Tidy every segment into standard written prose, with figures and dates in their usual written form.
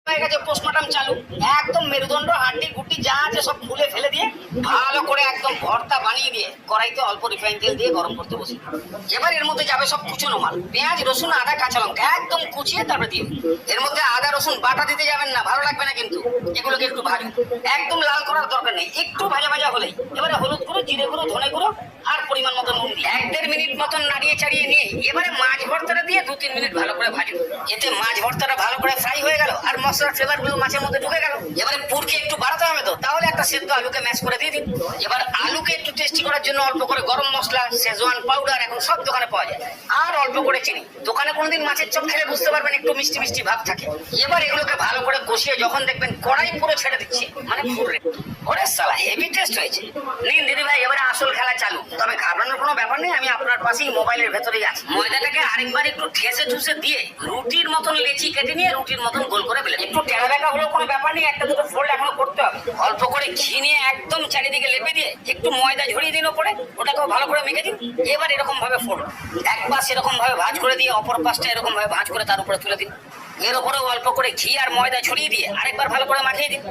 হয়ে গেছে পোস্টমর্টম চালু। একদম মেরুদণ্ড হাড্ডি গুটি যা আছে সব খুলে ফেলে দিয়ে ভালো করে একদম ভর্তা বানিয়ে দিয়ে কড়াইতে অল্প রিফাইন তেল দিয়ে গরম করতে বসি। এবার এর মধ্যে যাবে সব কুচনো মাল, পেঁয়াজ রসুন আদা কাঁচা লঙ্কা একদম কুচিয়ে তারপরে দিয়ে এর মধ্যে আদা রসুন বাটা দিতে যাবেন না, ভালো লাগবে না কিন্তু। এগুলোকে একটু ভাজুন, একদম লাল করার দরকার নেই, একটু ভাজা ভাজা হলেই এবারে হলুদ গুঁড়ো জিরে গুঁড়ো ধনে গুঁড়ো আর পরিমাণ মতো নুন দিয়ে 1-1.5 মিনিট মতন নাড়িয়ে চাড়িয়ে নিয়ে এবারে মাছ ভর্তাটা দিয়ে 2-3 মিনিট ভালো করে ভাজুন। এতে মাছ ভর্তাটা ভালো করে ফ্রাই হয়ে গেল আর মশলার ফ্লেভার গুলো মাছের মধ্যে ঢুকে গেল। এবারে পুরকে একটু বাড়াতে হবে তো, তাহলে একটা সেদ্ধ আলুকে ম্যাশ করে দিয়ে দিন। এবার আলুকে একটু টেস্টি করার জন্য অল্প করে গরম মশলা, শেজওয়ান পাউডার এখন সব দোকানে পাওয়া যায়, আর অল্প করে চিনি। দোকানে কোনোদিন মাছের চপ খেলে বুঝতে পারবেন একটু মিষ্টি মিষ্টি ভাব থাকে। এবার এগুলোকে ভালো করে কষিয়ে যখন দেখবেন কড়াই পুরো ছেড়ে দিচ্ছে, মানে পুরো ওরে সালা হেভি টেস্ট হয়েছে। নিন দিদি ভাই, এবারে আসল খেলা চালু। তবে ঘাবড়ানোর কোনো ব্যাপার নেই, আমি আপনার পাশেই মোবাইলের ভেতরেই আছি। ময়দাটাকে আরেকবার একটু ঠেসে ঠুসে দিয়ে রুটির মতন লেচি কেটে নিয়ে রুটির মতন গোল করে ফেলে একটু টেরা বেঁকা হলেও কোনো ব্যাপার নেই, একটা দুটো ফোল্ড এখনো করতে হবে। অল্প করে ঘি নিয়ে একদম চারিদিকে লেপে দিয়ে একটু ময়দা ঝরিয়ে দিন ওপরে, ওটাকেও ভালো করে মেখে দিন। এবার এরকম ভাবে ফোল্ড, এক পাশ এরকম ভাবে ভাঁজ করে দিয়ে অপর পাশটা এরকম ভাবে ভাঁজ করে তার উপরে তুলে দিন। এর উপরেও অল্প করে ঘি আর ময়দা ছড়িয়ে দিয়ে আরেকবার ভালো করে মাখিয়ে দিন।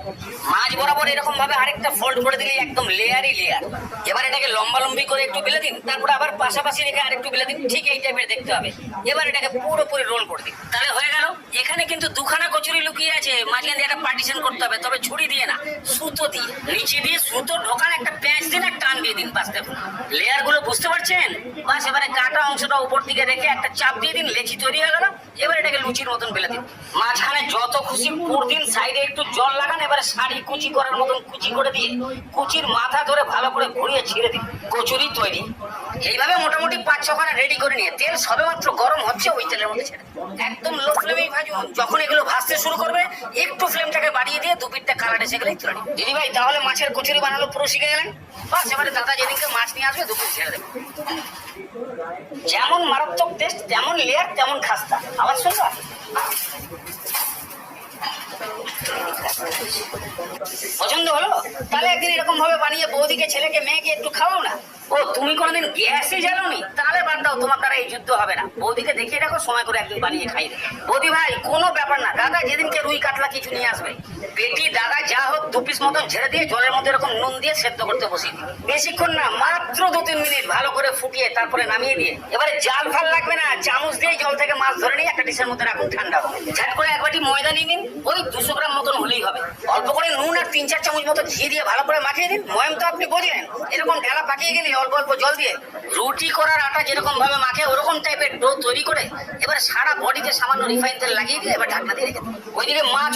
মাছ বরাবর এরকম ভাবে আরেকটা ফোল্ড করে দিলে একদম লেয়ারই লেয়ার। এবার এটাকে লম্বা লম্বি করে একটু বেলে দিন, তারপরে আবার পাশাপাশি রেখে আরেকটু বেলে দিন, ঠিক এই টাইপের দেখতে হবে। এবার এটাকে পুরোপুরি রোল করে দিন, তাহলে হয়ে গেল। এখানে কিন্তু দুখানা কচুরি লুকিয়ে আছে, মাঝখান দিয়ে একটা পার্টিশন করতে হবে, তবে ছুরি দিয়ে না, সুতো দিয়ে। নিচে দিয়ে সুতো ঢোকান, একটা প্যাঁচ দিন আর টান দিয়ে দিন, বাস দেখুন লেয়ার গুলো বুঝতে পারছেন। বাস এবারে কাটা অংশটা উপর দিকে রেখে একটা চাপ দিয়ে দিন, লেচি তৈরি হয়ে গেল। এবার এটাকে লুচির মতন বেলে দিন, মাঝখানে যত খুশি পুর দিন, সাইডে একটু জল লাগান। এবারে শাড়ি কুচি করার মতন কুচি করে দিয়ে কুচির মাথা ধরে ভালো করে ঘুরিয়ে ছিঁড়ে দিন, কচুরি তৈরি। এইভাবে মোটামুটি 5-6খানা রেডি করে নিয়ে তেল সবেমাত্র গরম হচ্ছে ওই তেলের মধ্যে ছেড়ে একদম লো ফ্লেমেই ভাজুন। যখন এগুলো ভাজতে শুরু করবে একটু ফ্লেমটাকে বাড়িয়ে দিয়ে দুপিটটা কালার এসে গেলেই তুলে নিন। দিদি ভাই তাহলে মাছের কচুরি বানানো পুরো শিখে গেলেন। বাস এবারে দাদা যেদিনকে মাছ নিয়ে আসবে দুপুর ছেড়ে দেবে। যেমন মারাত্মক টেস্ট, তেমন লেয়ার, তেমন খাস্তা। আবার শুনবা পছন্দ হলো? তাহলে একদিন এরকম ভাবে বানিয়ে বৌদিকে ছেলেকে মেয়েকে একটু খাওয়াও না। ও তুমি কোনোদিন গ্যাসই জ্বালোনি? তাহলে বাদ দাও, তোমার দ্বারা এই যুদ্ধ হবে না। বৌদিকে দেখিয়ে রাখো, সময় করে একদিন বানিয়ে খাই দেবে। বৌদি ভাই কোনো ব্যাপার না, দাদা যেদিনকে রুই কাতলা কিছু নিয়ে আসবে পেটি দাদা যা হোক 2 পিস মতন ঝেড়ে দিয়ে জলের মধ্যে এরকম নুন দিয়ে সেদ্ধ করতে বসিয়ে দিই। বেশিক্ষণ না, মাত্র 2-3 মিনিট ভালো করে ফুটিয়ে তারপরে নামিয়ে দিয়ে এবারে জাল ফাল লাগবে না, চামচ দিয়ে জল থেকে মাছ ধরে নিয়ে একটা ডিশের মধ্যে রাখুন, ঠান্ডা হবে। ঝাট করে এক বাটি ময়দা নিয়ে নিন, ওই 200 গ্রাম মতন হলেই হবে। অল্প করে নুন আর 3-4 চামচ মতো ঘি দিয়ে ভালো করে মাখিয়ে দিন। ময়ম তো আপনি বোঝেন, এরকম ঢেলা পাকিয়ে গেলে অল্প অল্প জল দিয়ে রুটি করার আটা যেরকম ভাবে মাখে ওরকম টাইপের ডো তৈরি করে এবার সারা বডিতে সামান্য রিফাইন তেল লাগিয়ে দিয়ে এবার ঢাকনা দিয়ে রেখে দিন। ওইদিকে মাছ